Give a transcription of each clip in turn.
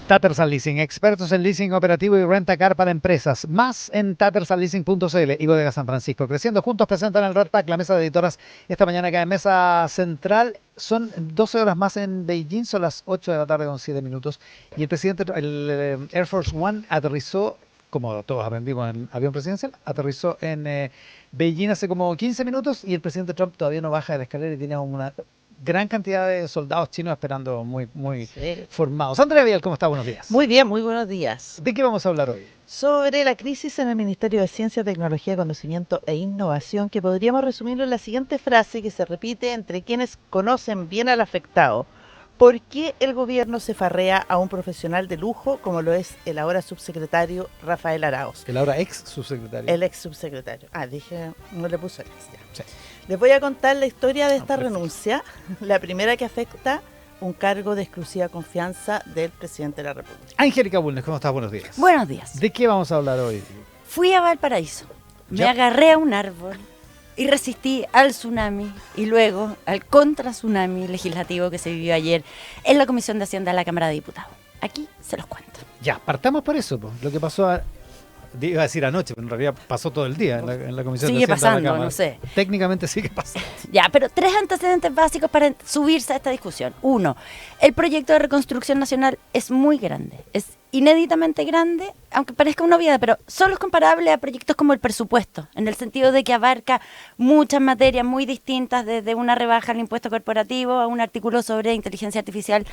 Tattersalls Leasing, expertos en leasing operativo y renta car para empresas. Más en tattersallsleasing.cl y Bodega San Francisco. Creciendo juntos presentan el Red Pack, la mesa de editoras. Esta mañana acá en Mesa Central. Son 12 horas más en Beijing, son las 8 de la tarde con 7 minutos. Y el presidente, el Air Force One aterrizó, como todos aprendimos en avión presidencial, aterrizó en Beijing hace como 15 minutos y el presidente Trump todavía no baja de la escalera y tiene una gran cantidad de soldados chinos esperando muy Sí. formados. Andrea Vial, ¿cómo está? Buenos días. Muy bien, muy buenos días. ¿De qué vamos a hablar hoy? Sobre la crisis en el Ministerio de Ciencia, Tecnología, Conocimiento e Innovación, que podríamos resumirlo en la siguiente frase que se repite entre quienes conocen bien al afectado. ¿Por qué el gobierno se farrea a un profesional de lujo como lo es el ahora subsecretario Rafael Arauz? El ahora ex subsecretario. El ex subsecretario. Dije, no le puso el ex ya. Sí. Les voy a contar la historia de esta perfecto. renuncia, la primera que afecta un cargo de exclusiva confianza del presidente de la República. Angélica Bulnes, ¿cómo estás? Buenos días. Buenos días. ¿De qué vamos a hablar hoy? Fui a Valparaíso, me Ya. agarré a un árbol y resistí al tsunami y luego al contra tsunami legislativo que se vivió ayer en la Comisión de Hacienda de la Cámara de Diputados. Aquí se los cuento. Ya, partamos por eso. Lo que pasó, iba a decir anoche, pero en realidad pasó todo el día en la Comisión Sigue de Hacienda de la pasando, Cámara. no sé. Técnicamente sigue pasando. Ya, pero 3 antecedentes básicos para subirse a esta discusión. 1, el proyecto de reconstrucción nacional es muy grande, es inéditamente grande, aunque parezca una obviedad, pero solo es comparable a proyectos como el presupuesto, en el sentido de que abarca muchas materias muy distintas, desde una rebaja al impuesto corporativo a un artículo sobre inteligencia artificial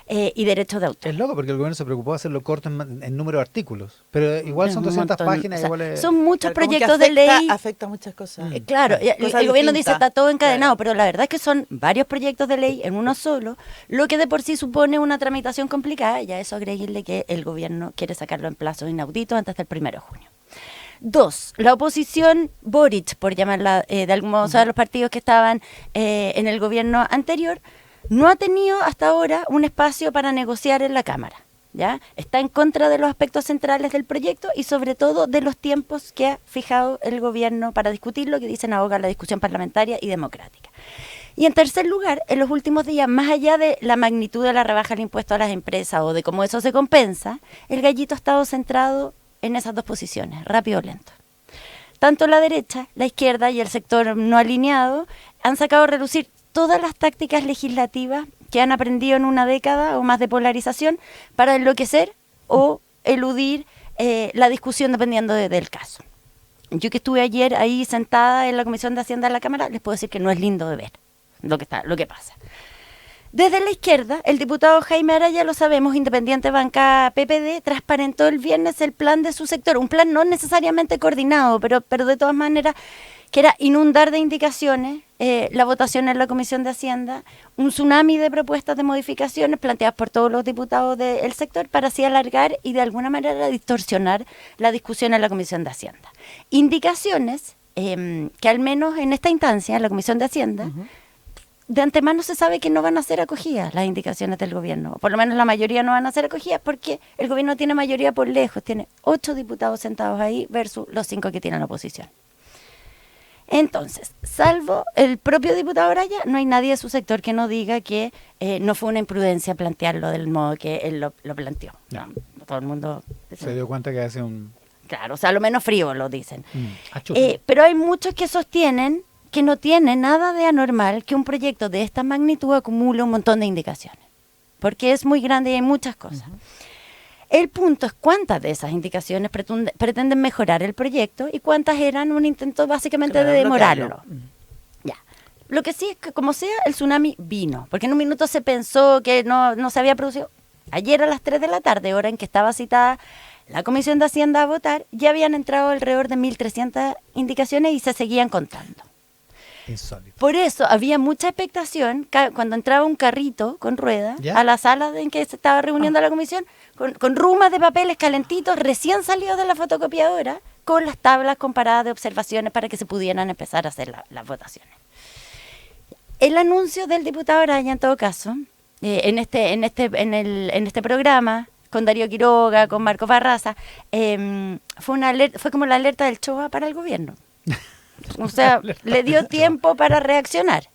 y derechos de autor. Es loco porque el gobierno se preocupó de hacerlo corto en número de artículos, pero igual son Es un 200 montón. páginas. O sea, Igual es... son muchos Claro, como que proyectos de ley. Afecta muchas cosas. Claro, el gobierno dice está todo encadenado, Claro. pero la verdad es que son varios proyectos de ley en uno solo, lo que de por sí supone una tramitación complicada, y a eso agreguirle que el gobierno quiere sacarlo en plazos inauditos antes del 1 de junio. 2, la oposición Boric, por llamarla de algún modo, o sea, los partidos que estaban en el gobierno anterior, no ha tenido hasta ahora un espacio para negociar en la Cámara. ¿Ya? Está en contra de los aspectos centrales del proyecto y sobre todo de los tiempos que ha fijado el gobierno para discutirlo, que dicen ahoga la discusión parlamentaria y democrática. Y en tercer lugar, en los últimos días, más allá de la magnitud de la rebaja del impuesto a las empresas o de cómo eso se compensa, el gallito ha estado centrado en esas dos posiciones, rápido o lento. Tanto la derecha, la izquierda y el sector no alineado han sacado a relucir todas las tácticas legislativas que han aprendido en una década o más de polarización para enloquecer o eludir la discusión dependiendo del caso. Yo que estuve ayer ahí sentada en la Comisión de Hacienda de la Cámara, les puedo decir que no es lindo de ver lo que pasa. Desde la izquierda, el diputado Jaime Araya, lo sabemos, independiente banca PPD, transparentó el viernes el plan de su sector, un plan no necesariamente coordinado, pero de todas maneras que era inundar de indicaciones la votación en la Comisión de Hacienda, un tsunami de propuestas de modificaciones planteadas por todos los diputados del sector para así alargar y de alguna manera distorsionar la discusión en la Comisión de Hacienda. Indicaciones que al menos en esta instancia, en la Comisión de Hacienda, de antemano se sabe que no van a ser acogidas las indicaciones del gobierno, por lo menos la mayoría no van a ser acogidas porque el gobierno tiene mayoría por lejos, tiene 8 diputados sentados ahí versus los 5 que tiene la oposición. Entonces, salvo el propio diputado Araya, no hay nadie de su sector que no diga que no fue una imprudencia plantearlo del modo que él lo planteó. Ya. Todo el mundo Se dio cuenta que hace un... Claro, o sea, lo menos frío lo dicen. achú. Pero hay muchos que sostienen que no tiene nada de anormal que un proyecto de esta magnitud acumule un montón de indicaciones, porque es muy grande y hay muchas cosas. El punto es cuántas de esas indicaciones pretenden mejorar el proyecto y cuántas eran un intento básicamente de demorarlo. Ya. Lo que sí es que, como sea, el tsunami vino, porque en un minuto se pensó que no se había producido. Ayer a las 3 de la tarde, hora en que estaba citada la Comisión de Hacienda a votar, ya habían entrado alrededor de 1.300 indicaciones y se seguían contando. Insólito. Por eso había mucha expectación cuando entraba un carrito con ruedas ¿Ya? a la sala en que se estaba reuniendo la comisión, con rumas de papeles calentitos recién salidos de la fotocopiadora, con las tablas comparadas de observaciones para que se pudieran empezar a hacer las votaciones. El anuncio del diputado Araya, en todo caso, en este programa, con Darío Quiroga, con Marco Barraza, fue como la alerta del Choa para el gobierno. O sea, le dio tiempo para reaccionar.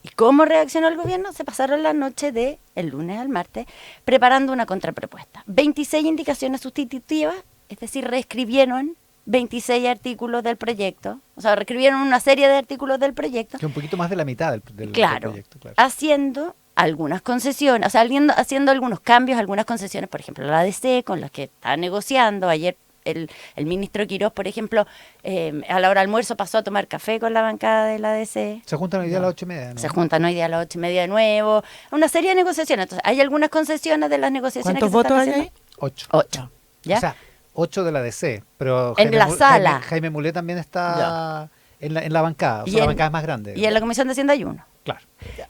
¿Y cómo reaccionó el gobierno? Se pasaron la noche del lunes al martes preparando una contrapropuesta. 26 indicaciones sustitutivas, es decir, reescribieron 26 artículos del proyecto, o sea, reescribieron una serie de artículos del proyecto. Que un poquito más de la mitad del Claro, proyecto. Claro. haciendo algunas concesiones, o sea, haciendo algunos cambios, algunas concesiones, por ejemplo, la ADC, con las que está negociando. Ayer el ministro Quirós, por ejemplo, a la hora del almuerzo pasó a tomar café con la bancada de la ADC. Se juntan hoy día a las 8:30, ¿no? Se juntan hoy día a las 8:30 de nuevo. Una serie de negociaciones. Entonces, hay algunas concesiones de las negociaciones. ¿Cuántos que se están votos hay haciendo. ahí? 8. 8. ¿Ya? O sea, 8 de la DC, pero En la sala. Jaime Mulé también está en la bancada, o sea, Y la en- bancada es más grande. y en la Comisión de Hacienda hay uno. Claro.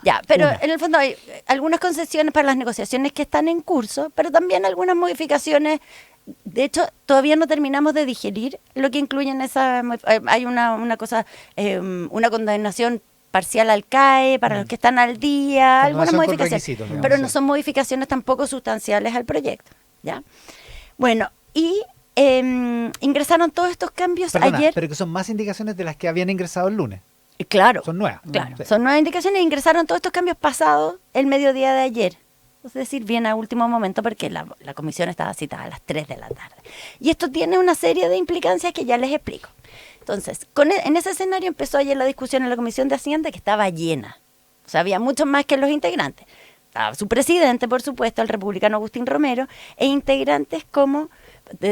Ya, pero Una. en el fondo hay algunas concesiones para las negociaciones que están en curso, pero también algunas modificaciones. De hecho, todavía no terminamos de digerir lo que incluyen esa. Hay una cosa, una condenación parcial al CAE para los que están al día, algunas Condenación con modificaciones, requisitos, digamos, pero sí. no son modificaciones tampoco sustanciales al proyecto. ¿Ya? Bueno, y ingresaron todos estos cambios Perdona, ayer. pero que son más indicaciones de las que habían ingresado el lunes. Claro. Son nuevas. Claro, Sí. son nuevas indicaciones e ingresaron todos estos cambios pasados el mediodía de ayer. Es decir, bien a último momento porque la comisión estaba citada a las 3 de la tarde. Y esto tiene una serie de implicancias que ya les explico. Entonces, en ese escenario empezó ayer la discusión en la Comisión de Hacienda, que estaba llena. O sea, había muchos más que los integrantes. Estaba su presidente, por supuesto, el republicano Agustín Romero, e integrantes como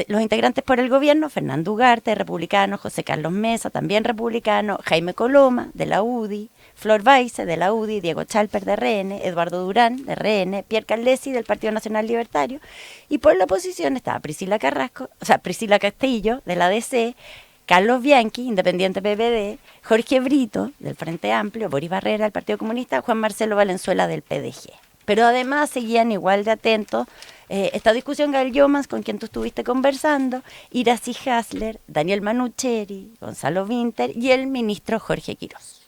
los integrantes por el gobierno, Fernando Ugarte, republicano, José Carlos Mesa, también republicano, Jaime Coloma, de la UDI, Flor Baise, de la UDI, Diego Chalper, de RN, Eduardo Durán, de RN, Pierre Carlesi, del Partido Nacional Libertario, y por la oposición estaba Priscila Castillo, de la DC, Carlos Bianchi, independiente PPD, Jorge Brito, del Frente Amplio, Boris Barrera, del Partido Comunista, Juan Marcelo Valenzuela, del PDG. Pero además seguían igual de atentos esta discusión Gael Yomans, con quien tú estuviste conversando, Iracy Hasler, Daniel Manucheri, Gonzalo Winter y el ministro Jorge Quirós.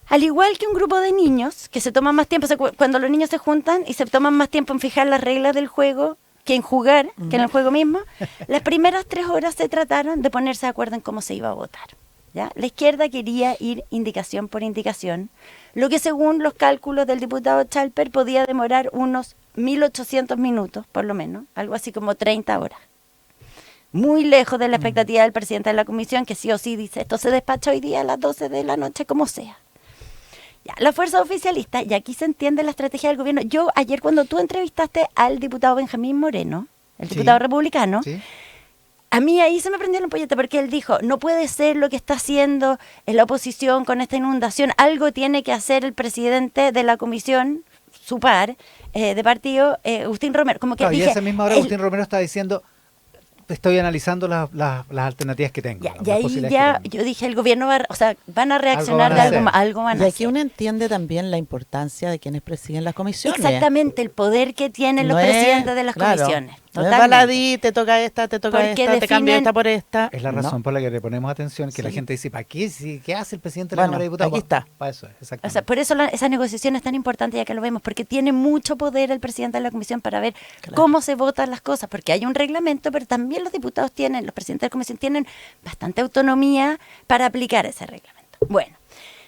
Al igual que un grupo de niños que se toman más tiempo, cuando los niños se juntan y se toman más tiempo en fijar las reglas del juego que en jugar, que en el juego mismo, las primeras 3 horas se trataron de ponerse de acuerdo en cómo se iba a votar. ¿Ya? La izquierda quería ir indicación por indicación, lo que según los cálculos del diputado Chalper podía demorar unos 1800 minutos, por lo menos, algo así como 30 horas. Muy lejos de la expectativa del presidente de la comisión, que sí o sí dice, esto se despacha hoy día a las 12 de la noche, como sea. Ya, la fuerza oficialista, y aquí se entiende la estrategia del gobierno. Yo ayer cuando tú entrevistaste al diputado Benjamín Moreno, el diputado republicano, ¿Sí? a mí ahí se me prendió el ampollete porque él dijo, no puede ser lo que está haciendo la oposición con esta inundación, algo tiene que hacer el presidente de la comisión, su par, de partido, Agustín Romero. Como que Claro, y dije, a esa misma hora Agustín Romero está diciendo, estoy analizando las alternativas que tengo. ya, las y ahí posibilidades ya que tengo. yo dije, el gobierno van a reaccionar Algo van a de hacer. algo van Y a aquí hacer. uno entiende también la importancia de quienes presiden las comisiones. Exactamente, el poder que tienen los No es- presidentes de las claro, comisiones. No es Totalmente. baladí, te toca esta, te toca Porque esta, te cambio definen- esta por esta. Es la No. razón por la que le ponemos atención, que la Sí. gente dice, ¿para qué? ¿Qué hace el presidente de la Bueno, Cámara de Diputados? aquí está. Para eso es, O exactamente. sea, por eso esa negociación es tan importante, ya que lo vemos, porque tiene mucho poder el presidente de la comisión para ver Claro. cómo se votan las cosas, porque hay un reglamento, pero también los diputados tienen, los presidentes de la comisión tienen bastante autonomía para aplicar ese reglamento. Bueno,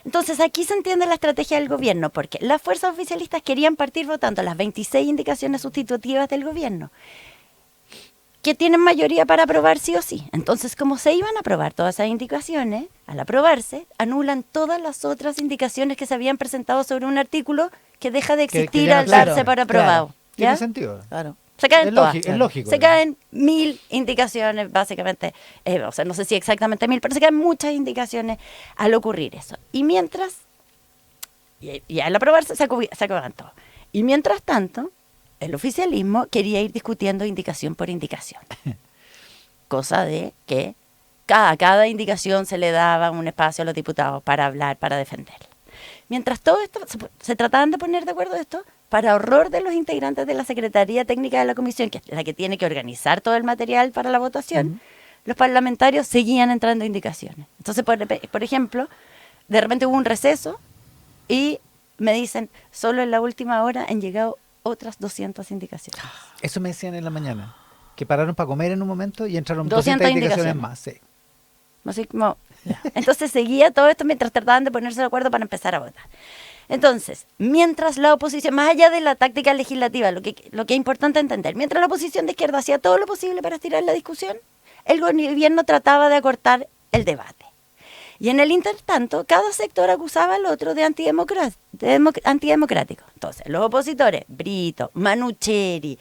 entonces aquí se entiende la estrategia del gobierno, porque las fuerzas oficialistas querían partir votando las 26 indicaciones sustitutivas del gobierno, que tienen mayoría para aprobar sí o sí. Entonces, como se iban a aprobar todas esas indicaciones, al aprobarse, anulan todas las otras indicaciones que se habían presentado sobre un artículo que deja de Que existir ya no al existe. darse por Claro, aprobado. Tiene ¿Ya? sentido. Claro. Se caen Es todas. es lógico. Se caen 1000 indicaciones, básicamente. O sea, no sé si exactamente 1000, pero se caen muchas indicaciones al ocurrir eso. Y mientras, y al aprobarse, se acaban todo. Y mientras tanto, el oficialismo quería ir discutiendo indicación por indicación. Cosa de que cada indicación se le daba un espacio a los diputados para hablar, para defenderla. Mientras todo esto, se trataban de poner de acuerdo esto, para horror de los integrantes de la Secretaría Técnica de la Comisión, que es la que tiene que organizar todo el material para la votación, los parlamentarios seguían entrando indicaciones. Entonces, por ejemplo, de repente hubo un receso y me dicen, solo en la última hora han llegado otras 200 indicaciones. Eso me decían en la mañana, que pararon para comer en un momento y entraron 200 200 indicaciones indicaciones. más. Sí. Así como, Entonces seguía todo esto mientras trataban de ponerse de acuerdo para empezar a votar. Entonces, mientras la oposición, más allá de la táctica legislativa, lo que es importante entender, mientras la oposición de izquierda hacía todo lo posible para estirar la discusión, el gobierno trataba de acortar el debate. Y en el intertanto, cada sector acusaba al otro de antidemocrático. Entonces, los opositores, Brito, Manucheri,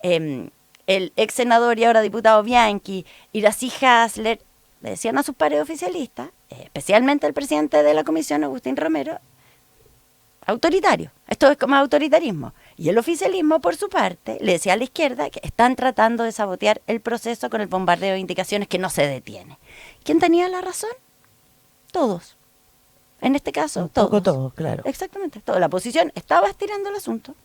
el ex senador y ahora diputado Bianchi, Iracy Hasler, le decían a sus pares oficialistas, especialmente el presidente de la comisión, Agustín Romero, autoritario. Esto es como autoritarismo. Y el oficialismo, por su parte, le decía a la izquierda que están tratando de sabotear el proceso con el bombardeo de indicaciones que no se detiene. ¿Quién tenía la razón? Todos. En este caso, Todos, claro. Exactamente. Toda la oposición estaba estirando el asunto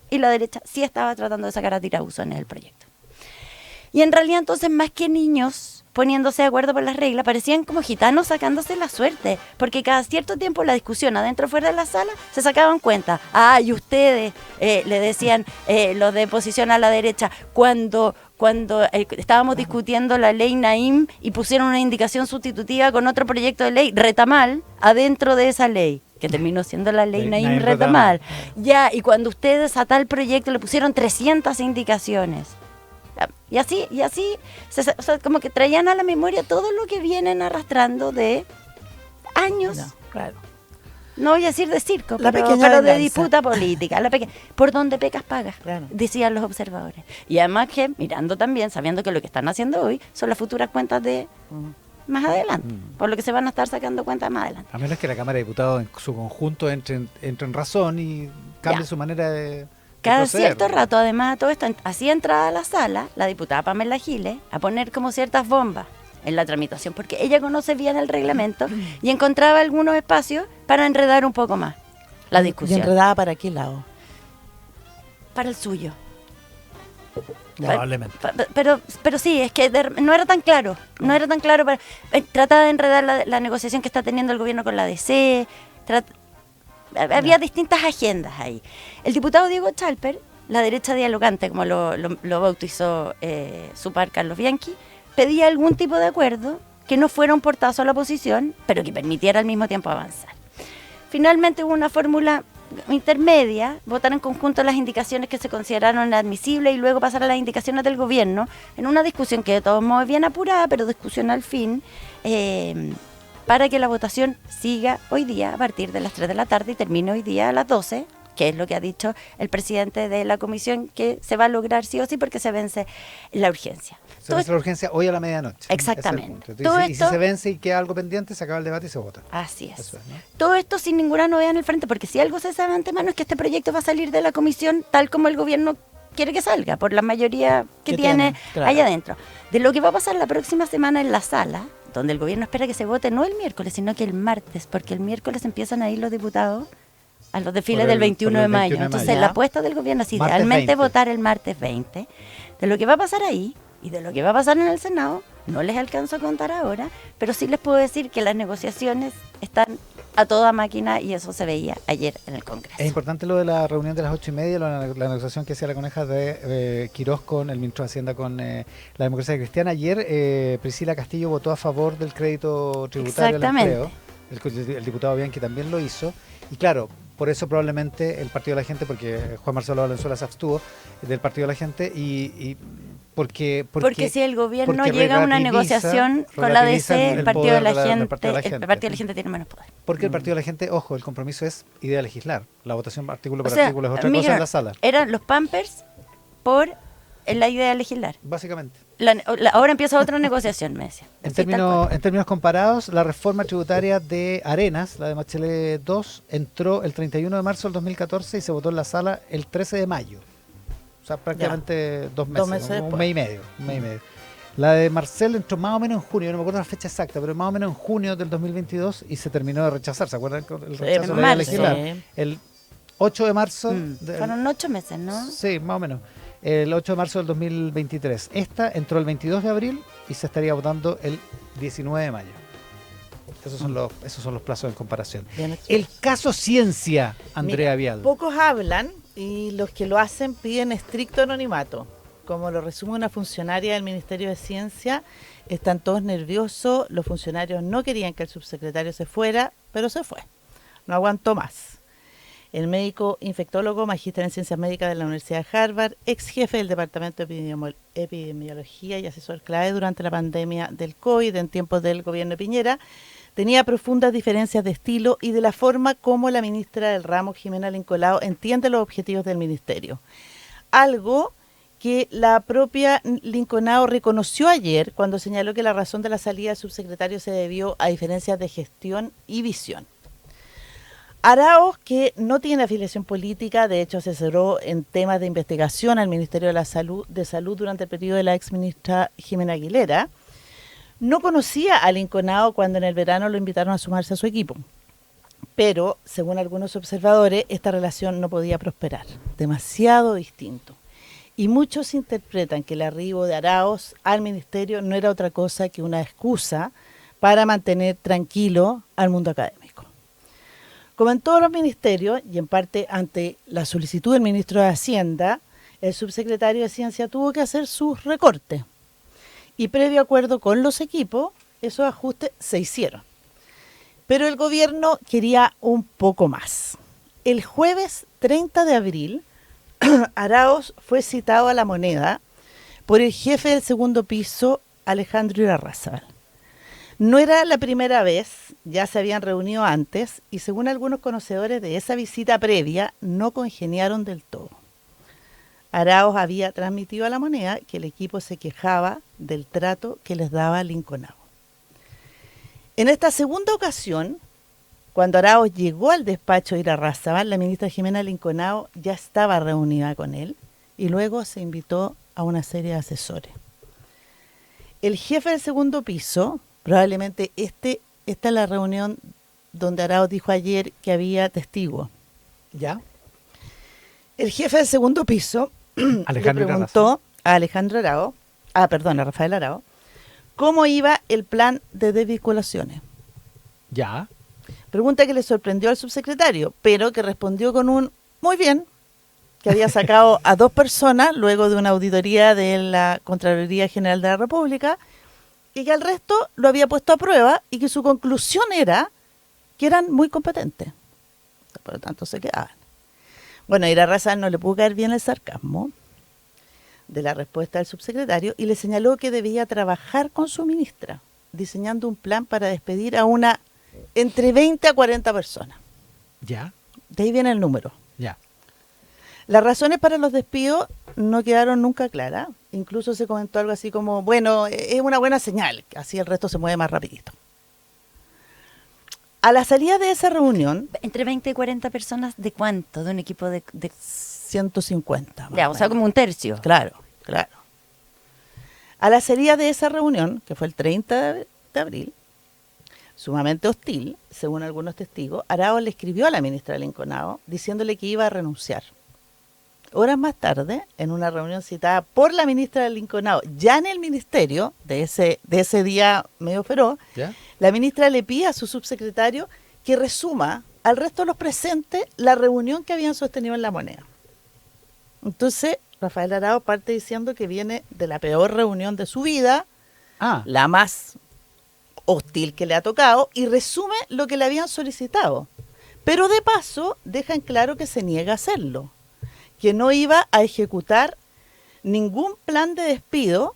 y la derecha sí estaba tratando de sacar a tirabuzones el proyecto. Y en realidad entonces, más que niños poniéndose de acuerdo por las reglas, parecían como gitanos sacándose la suerte, porque cada cierto tiempo la discusión adentro o fuera de la sala se sacaban cuenta. Y ustedes, le decían los de oposición a la derecha, cuando estábamos discutiendo la ley Naim y pusieron una indicación sustitutiva con otro proyecto de ley, Retamal, adentro de esa ley, que terminó siendo la ley Naim Retamal. Y cuando ustedes a tal proyecto le pusieron 300 indicaciones. Y así, o sea, como que traían a la memoria todo lo que vienen arrastrando de años. No, claro. No voy a decir de circo, La pero pequeña de venganza. disputa política. Por donde pecas pagas, Claro. decían los observadores. Y además que, mirando también, sabiendo que lo que están haciendo hoy son las futuras cuentas de más adelante, por lo que se van a estar sacando cuentas más adelante. A menos que la Cámara de Diputados en su conjunto entre en razón y cambie Ya. su manera de Cada proceder. cierto rato, además de todo esto, así entrada a la sala, la diputada Pamela Giles, a poner como ciertas bombas en la tramitación, porque ella conoce bien el reglamento y encontraba algunos espacios para enredar un poco más la ¿Y discusión. enredada para qué lado? Para el suyo. Probablemente. Pero sí, es que no era tan claro. No era tan claro. Trataba de enredar la negociación que está teniendo el gobierno con la DC. Había distintas agendas ahí. El diputado Diego Chalper, la derecha dialogante, como lo bautizó su par Carlos Bianchi, pedía algún tipo de acuerdo que no fuera un portazo a la oposición, pero que permitiera al mismo tiempo avanzar. Finalmente hubo una fórmula intermedia, votar en conjunto las indicaciones que se consideraron admisibles y luego pasar a las indicaciones del gobierno, en una discusión que de todos modos es bien apurada, pero discusión al fin, para que la votación siga hoy día a partir de las 3 de la tarde y termine hoy día a las 12, que es lo que ha dicho el presidente de la comisión, que se va a lograr sí o sí porque se vence la urgencia. Se vence la urgencia hoy a la medianoche. Exactamente. Ese es el punto. Todo Y si esto- se vence y queda algo pendiente, se acaba el debate y se vota. Así es. Eso es, ¿no? Todo esto sin ninguna novedad en el frente, porque si algo se sabe de antemano es que este proyecto va a salir de la comisión tal como el gobierno quiere que salga, por la mayoría que tiene claro. allá adentro. De lo que va a pasar la próxima semana en la sala, donde el gobierno espera que se vote no el miércoles, sino que el martes, porque el miércoles empiezan a ir los diputados a los desfiles Por del el 21 de 21 mayo. de mayo. Entonces, Ya. la apuesta del gobierno es Martes idealmente 20. votar el martes 20. De lo que va a pasar ahí y de lo que va a pasar en el Senado, no les alcanzo a contar ahora, pero sí les puedo decir que las negociaciones están a toda máquina y eso se veía ayer en el Congreso. Es importante lo de la reunión de las 8:30, la negociación que hacía la Coneja de Quirós con el ministro de Hacienda con la democracia cristiana. Ayer Priscila Castillo votó a favor del crédito tributario al Exactamente. empleo. El diputado Bianchi también lo hizo. Y claro, por eso probablemente el Partido de la Gente, porque Juan Marcelo Valenzuela se abstuvo del Partido de la Gente y porque si el gobierno porque llega a una negociación con la relativizan DC, el el Partido poder de la del Gente, Partido de la el Gente. Partido de la Gente tiene menos poder. Porque el Partido de la Gente, ojo, el compromiso es idea de legislar. La votación artículo O por sea, artículo es otra Miguel, cosa en la sala. eran los Pampers por la idea de legislar. Básicamente. Ahora empieza otra negociación, me decía. En Sí, tal términos, cual. en términos comparados, la reforma tributaria de Arenas, la de Bachelet 2, entró el 31 de marzo del 2014 y se votó en la sala el 13 de mayo. O sea, prácticamente 2 meses, 2 meses un después. mes y medio. Un mes y medio. La de Marcel entró más o menos en junio, no me acuerdo la fecha exacta, pero más o menos en junio del 2022 y se terminó de rechazar. ¿Se acuerdan? El rechazo de la idea de marzo. legislar. El 8 de marzo. Fueron 8 meses, ¿no? Sí, más o menos. El 8 de marzo del 2023. Esta entró el 22 de abril y se estaría votando el 19 de mayo. Esos son los plazos en comparación. Bien El caso ciencia, Andrea Mira, Vial. Pocos hablan y los que lo hacen piden estricto anonimato. como lo resume una funcionaria del Ministerio de Ciencia, están todos nerviosos, los funcionarios no querían que el subsecretario se fuera, pero se fue, no aguantó más. El médico infectólogo, magíster en Ciencias Médicas de la Universidad de Harvard, ex jefe del Departamento de Epidemiología y asesor clave durante la pandemia del COVID en tiempos del gobierno de Piñera, tenía profundas diferencias de estilo y de la forma como la ministra del ramo, Jimena Lincolao, entiende los objetivos del ministerio. Algo que la propia Lincolao reconoció ayer cuando señaló que la razón de la salida del subsecretario se debió a diferencias de gestión y visión. Araoz, que no tiene afiliación política, de hecho asesoró en temas de investigación al Ministerio de Salud durante el periodo de la exministra Jimena Aguilera, no conocía a Lincolao cuando en el verano lo invitaron a sumarse a su equipo. Pero, según algunos observadores, esta relación no podía prosperar, demasiado distinto. Y muchos interpretan que el arribo de Araoz al ministerio no era otra cosa que una excusa para mantener tranquilo al mundo académico. Como en todos los ministerios, y en parte ante la solicitud del ministro de Hacienda, el subsecretario de Ciencia tuvo que hacer sus recortes. Y previo acuerdo con los equipos, esos ajustes se hicieron. Pero el gobierno quería un poco más. El jueves 30 de abril, Araoz fue citado a La Moneda por el jefe del segundo piso, Alejandro Irarrázaval. No era la primera vez, ya se habían reunido antes y según algunos conocedores de esa visita previa, no congeniaron del todo. Araoz había transmitido a La Moneda que el equipo se quejaba del trato que les daba Lincolao. En esta segunda ocasión, cuando Araoz llegó al despacho de Irarrázaval, la ministra Jimena Lincolao ya estaba reunida con él y luego se invitó a una serie de asesores. El jefe del segundo piso, probablemente esta es la reunión donde Araoz dijo ayer que había testigos. ¿Ya? El jefe del segundo piso le preguntó a a Rafael Araoz, cómo iba el plan de desvinculaciones. ¿Ya? Pregunta que le sorprendió al subsecretario, pero que respondió con un muy bien, que había sacado a 2 personas luego de una auditoría de la Contraloría General de la República y que al resto lo había puesto a prueba y que su conclusión era que eran muy competentes. Por lo tanto, se quedaban. Bueno, a Irarrázaval no le pudo caer bien el sarcasmo de la respuesta del subsecretario y le señaló que debía trabajar con su ministra, diseñando un plan para despedir a entre 20 a 40 personas. ¿Ya? De ahí viene el número. Ya. Las razones para los despidos no quedaron nunca claras. Incluso se comentó algo así como, bueno, es una buena señal, así el resto se mueve más rapidito. A la salida de esa reunión... ¿Entre 20 y 40 personas de cuánto? ¿De un equipo de 150. Ya, o sea, como un tercio. Claro, claro. A la salida de esa reunión, que fue el 30 de abril, sumamente hostil, según algunos testigos, Araoz le escribió a la ministra Lincolao diciéndole que iba a renunciar. Horas más tarde, en una reunión citada por la ministra Lincolao, ya en el ministerio, de ese día medio feroz, ¿Ya? la ministra le pide a su subsecretario que resuma al resto de los presentes la reunión que habían sostenido en La Moneda. Entonces, Rafael Araoz parte diciendo que viene de la peor reunión de su vida, la más hostil que le ha tocado, y resume lo que le habían solicitado. Pero de paso, deja en claro que se niega a hacerlo, que no iba a ejecutar ningún plan de despido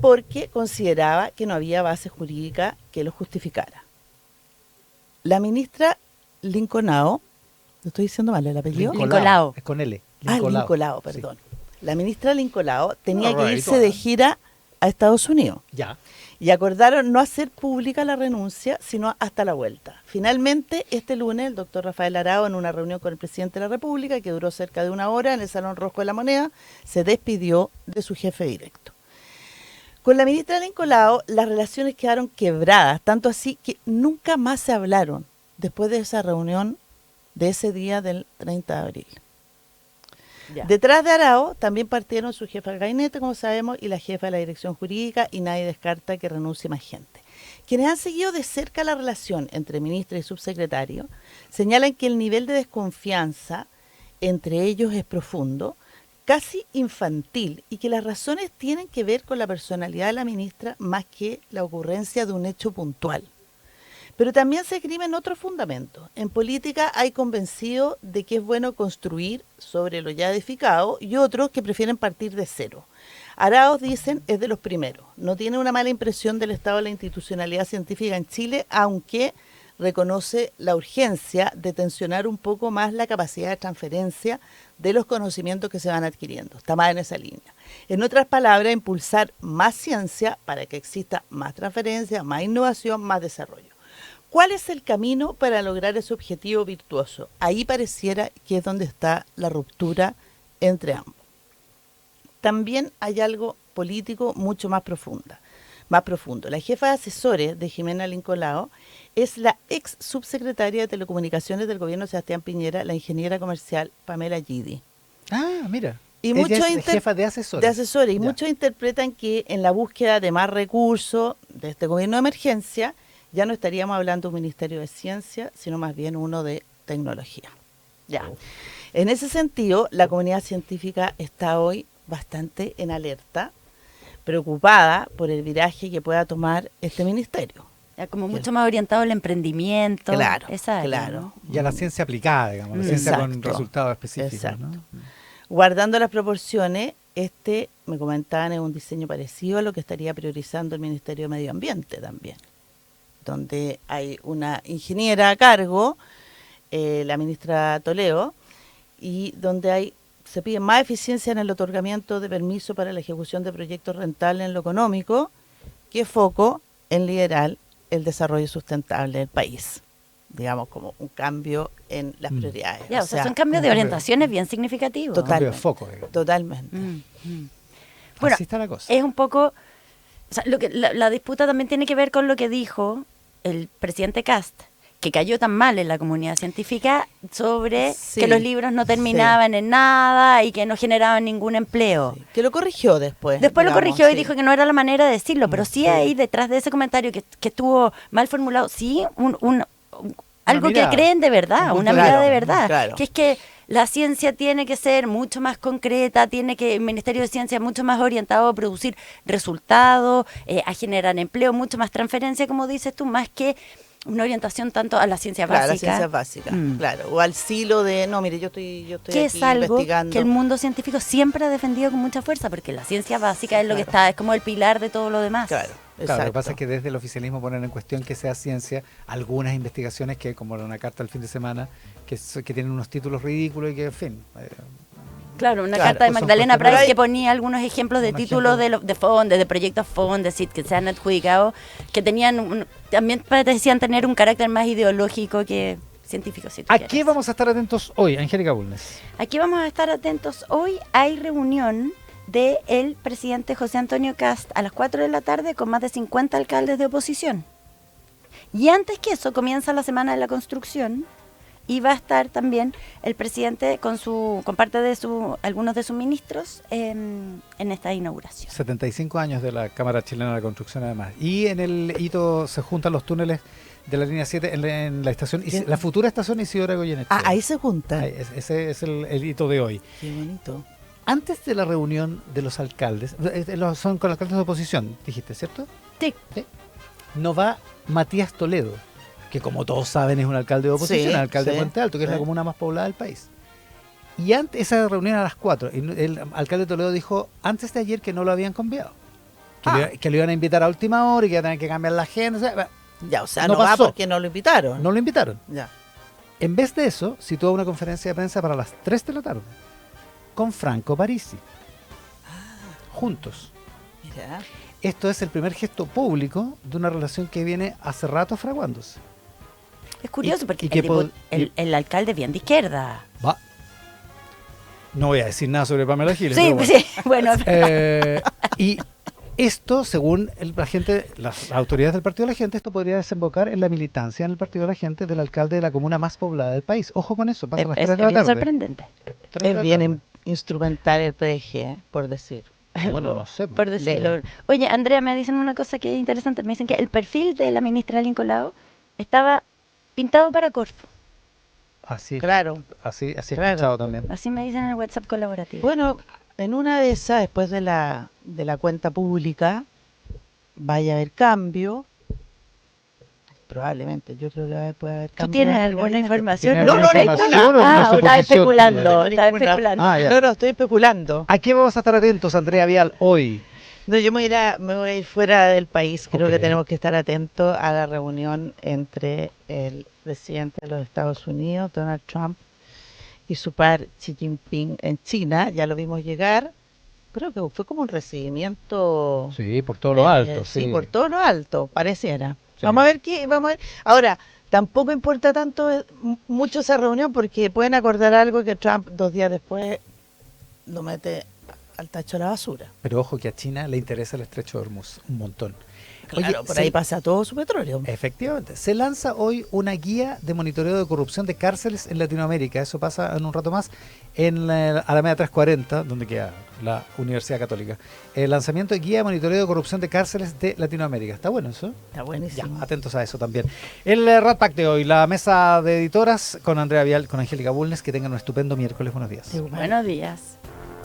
porque consideraba que no había base jurídica que lo justificara. La ministra Lincolao, ¿lo estoy diciendo mal el apellido? Lincolao. Es con L. Lincolao, perdón. Sí. La ministra Lincolao tenía que irse right, de gira a Estados Unidos. Ya. Y acordaron no hacer pública la renuncia, sino hasta la vuelta. Finalmente, este lunes, el doctor Rafael Araoz, en una reunión con el presidente de la República, que duró cerca de 1 hora en el Salón Rojo de La Moneda, se despidió de su jefe directo. Con la ministra Lincolao, las relaciones quedaron quebradas, tanto así que nunca más se hablaron después de esa reunión de ese día del 30 de abril. Ya. Detrás de Araoz también partieron su jefa de gabinete, como sabemos, y la jefa de la dirección jurídica, y nadie descarta que renuncie más gente. Quienes han seguido de cerca la relación entre ministra y subsecretario señalan que el nivel de desconfianza entre ellos es profundo, casi infantil y que las razones tienen que ver con la personalidad de la ministra más que la ocurrencia de un hecho puntual. Pero también se escriben otros fundamentos. En política hay convencidos de que es bueno construir sobre lo ya edificado y otros que prefieren partir de cero. Arauz, dicen, es de los primeros. No tiene una mala impresión del estado de la institucionalidad científica en Chile, aunque reconoce la urgencia de tensionar un poco más la capacidad de transferencia de los conocimientos que se van adquiriendo. Está más en esa línea. En otras palabras, impulsar más ciencia para que exista más transferencia, más innovación, más desarrollo. ¿Cuál es el camino para lograr ese objetivo virtuoso? Ahí pareciera que es donde está la ruptura entre ambos. También hay algo político mucho más profundo. La jefa de asesores de Jimena Lincolao es la ex subsecretaria de Telecomunicaciones del gobierno de Sebastián Piñera, la ingeniera comercial Pamela Gidi. Ah, mira. Y Ella muchos es jefa de asesores. y Ya. muchos interpretan que en la búsqueda de más recursos de este gobierno de emergencia ya no estaríamos hablando de un ministerio de ciencia, sino más bien uno de tecnología. Ya. En ese sentido, la comunidad científica está hoy bastante en alerta, preocupada por el viraje que pueda tomar este ministerio. Ya como mucho más orientado al emprendimiento. Claro, esa área, claro. ¿no? Y a la ciencia aplicada, digamos, la ciencia con Exacto. resultados específicos, Exacto. ¿no? Guardando las proporciones, me comentaban, es un diseño parecido a lo que estaría priorizando el Ministerio de Medio Ambiente también, donde hay una ingeniera a cargo, la ministra Toledo, y donde se pide más eficiencia en el otorgamiento de permiso para la ejecución de proyectos rentables en lo económico, que foco en liderar el desarrollo sustentable del país. Digamos, como un cambio en las prioridades. Ya, o sea, son cambios de orientaciones bien significativos. Total. Cambio de foco, digamos. Totalmente. Bueno, Así está la cosa. es un poco... O sea, la disputa también tiene que ver con lo que dijo el presidente Kast, que cayó tan mal en la comunidad científica sobre Sí, que los libros no terminaban en nada y que no generaban ningún empleo. Sí, que lo corrigió después. Después lo digamos, corrigió y sí. dijo que no era la manera de decirlo, pero sí hay detrás de ese comentario que estuvo mal formulado, sí, algo que mirada. creen de verdad, Un una punto de mirada de vista. verdad, Claro. que es que la ciencia tiene que ser mucho más concreta, el Ministerio de Ciencia mucho más orientado a producir resultados, a generar empleo, mucho más transferencia, como dices tú, más que una orientación tanto a la ciencia Claro, básica. la ciencia básica, claro. O al silo de, no, mire, yo estoy Que aquí es algo investigando. que el mundo científico siempre ha defendido con mucha fuerza, porque la ciencia básica es lo que está, es como el pilar de todo lo demás. Claro, Claro, lo que exacto. pasa es que desde el oficialismo ponen en cuestión que sea ciencia algunas investigaciones que, como una carta el fin de semana, que tienen unos títulos ridículos y que, en fin, Claro, una Claro, carta de pues son Magdalena cuestiones- Price que ponía algunos ejemplos de Un títulos ejemplo. de fondos, de proyectos fondos, que se han adjudicado, que tenían también parecían tener un carácter más ideológico que científico. Si tú ¿a quieres. qué vamos a estar atentos hoy, Angélica Bulnes? Aquí vamos a estar atentos. Hoy hay reunión del presidente José Antonio Kast a las 4 de la tarde con más de 50 alcaldes de oposición. Y antes que eso comienza la Semana de la Construcción y va a estar también el presidente con parte de algunos de sus ministros en esta inauguración. 75 años de la Cámara Chilena de la Construcción, además. Y en el hito se juntan los túneles de la línea 7 en la estación, la futura estación Isidora Goyeneche. Ahí se juntan. Ese es el hito de hoy. Qué bonito. Antes de la reunión de los alcaldes, son con alcaldes de oposición, dijiste, ¿cierto? Sí. No va Matías Toledo, que como todos saben es un alcalde de oposición, Sí, el alcalde de sí, Puente Alto, que es la sí. comuna más poblada del país. Y antes, esa reunión a las 4, y el alcalde de Toledo dijo antes de ayer que no lo habían conviado, que lo iban a invitar a última hora y que iban a tener que cambiar la agenda. Ya, o sea, No no, va pasó. porque no lo invitaron. No lo invitaron. Ya. En vez de eso, citó una conferencia de prensa para las 3 de la tarde con Franco Parisi, juntos. Mira. Esto es el primer gesto público de una relación que viene hace rato fraguándose. Es curioso Y- porque y que el alcalde es bien de izquierda. Va. No voy a decir nada sobre Pamela Giles. Sí, pero bueno. sí, bueno. Y esto, según la gente, las autoridades del Partido de la Gente, esto podría desembocar en la militancia en el Partido de la Gente del alcalde de la comuna más poblada del país. Ojo con eso, pasa a las 3 de la bien tarde. sorprendente. 3 de Es la bien tarde. instrumental el PDG, por decir. Bueno, no sé. Por decirlo. Oye, Andrea, me dicen una cosa que es interesante. Me dicen que el perfil de la ministra Lincolao estaba pintado para Corfo. Así, Claro. así he Claro. escuchado también. Así me dicen en el WhatsApp colaborativo. Bueno, en una de esas, después de la cuenta pública, vaya a haber cambio. Probablemente, yo creo que puede haber ¿Tú cambio. tienes alguna información? ¿Tienes No, alguna no, información o una Ah, estaba suposición? especulando, estaba Ninguna. especulando. Ah, ya. No, estoy especulando. ¿A qué vamos a estar atentos, Andrea Vial, hoy? No, yo me voy a ir fuera del país. Creo Ok. que tenemos que estar atentos a la reunión entre el presidente de los Estados Unidos, Donald Trump, y su par Xi Jinping en China. Ya lo vimos llegar. Creo que fue como un recibimiento. Sí, por todo lo alto, Sí, sí. por todo lo alto, pareciera. Sí. Vamos a ver qué, vamos a ver. Ahora, tampoco importa tanto mucho esa reunión porque pueden acordar algo que Trump 2 días después lo mete al tacho de la basura. Pero ojo que a China le interesa el estrecho de Hormuz un montón. Claro, Oye, por ahí pasa todo su petróleo. Efectivamente. Se lanza hoy una guía de monitoreo de corrupción de cárceles en Latinoamérica. Eso pasa en un rato más en la Alameda 340, donde queda la Universidad Católica. El lanzamiento de guía de monitoreo de corrupción de cárceles de Latinoamérica. ¿Está bueno eso? Está buenísimo. Ya, atentos a eso también. El Rat Pack de hoy, la mesa de editoras con Andrea Vial, con Angélica Bulnes. Que tengan un estupendo miércoles. Buenos días. Igual. Buenos días.